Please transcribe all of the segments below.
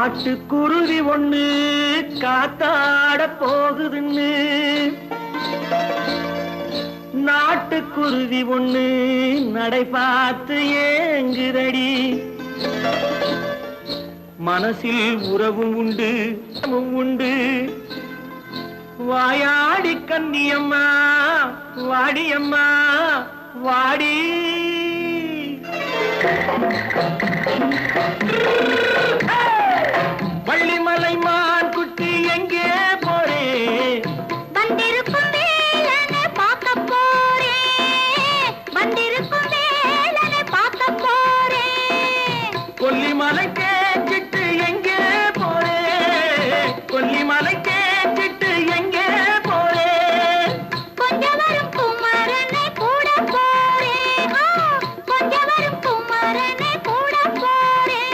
காட்டுக்குருவி ஒண்ணு காத்தாட போகுதுன்னு நாட்டுக்குருவி ஒண்ணு நடை பார்த்து ஏங்குதடி. மனசில் உறவும் உண்டு உண்டு. வாயாடி கன்னியம்மா வாடியம்மா வாடி. வள்ளிமலை மான் குட்டி எங்கே போறே? வந்திருக்கும் வேலனை பார்க்க போறேன். வந்திருக்கும் வேலனை பார்க்க போறேன். கொல்லிமலை கேட்டுட்டு எங்கே போறே? கொல்லிமலை கேட்டுட்டு எங்கே போறே? கொஞ்சம் வரும் குமரனை கூட போறேன். கொஞ்சம் வரும் குமரனை கூட போறேன்.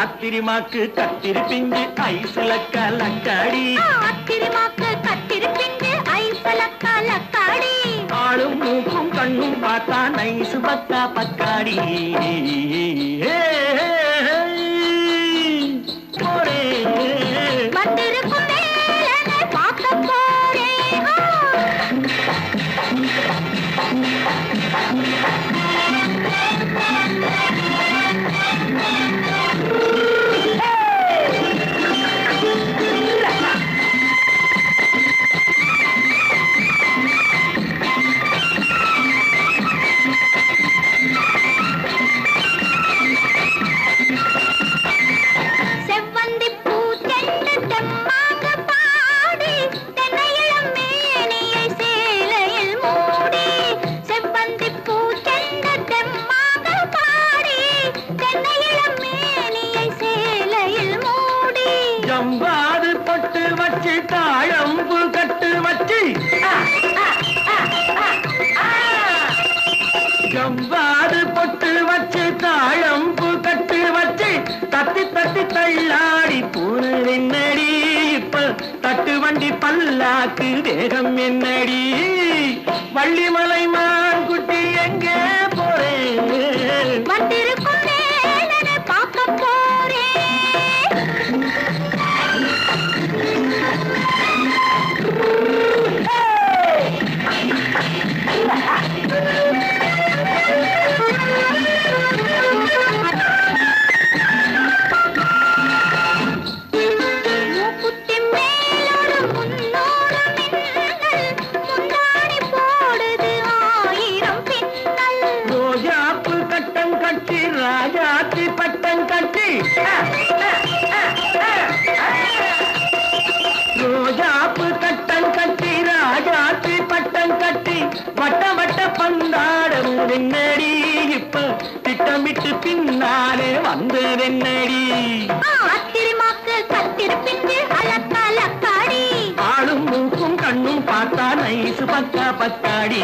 அத்திரிமாக்கு கத்திரி பிஞ்சு ஐசுல கலக்காடி. அத்திரிமாக்கு கத்திரி பிஞ்சு ஐசுல கலக்காடி. ஆளும் மூக்கும் கண்ணும் பார்த்தா நைசு பத்தா பக்காடி. போரே வந்திருக்கும் வேலனை பார்க்க போறேன். செவ்வந்தி பூச்செண்டு தெம்மாக பாடி தென்னையிளம் மேனியை சேலையில் மூடி. செவ்வந்தி பூச்செண்டு தெம்மாக பாடி தென்னையிளம் மேனியை சேலையில் மூடி. ஜம்பாது பொட்டு வச்சு தாழம்பு கட்டு வச்சு. ஜம்பாது பொட்டு வச்சு தாழம்பு கட்டு வச்சு தட்டி தட்டி தள்ளாடி பூனு என்னடி. இப்ப தட்டு வண்டி பல்லாக்கு வேகம் என்னடி. வள்ளிமலை மான் குட்டி எங்கே போறேன்? வந்திருக்கும் வேலனை பார்க்க போறேன். மூக்குத்தி மேலோடு முன்னோடு மின்னல். முந்தாடி போடுது ஆயிரம் பின்னல். ரோஜாப்பு கட்டம் கட்டி ராஜாத்தி பட்டம் கட்டி. ரோஜாப்பு கட்டம் கட்டி ராஜாத்தி பட்டம் கட்டி வட்ட வட்ட பந்தாடம் என்னடி. இப்ப திட்டமிட்டு பின்னாலே வந்து என்னடி. அத்திரிமாக்கு கத்திரி பிஞ்சு அலக்காடி. ஆளும் மூக்கும் கண்ணும் பார்த்தா நைசு பக்கா பக்காடி.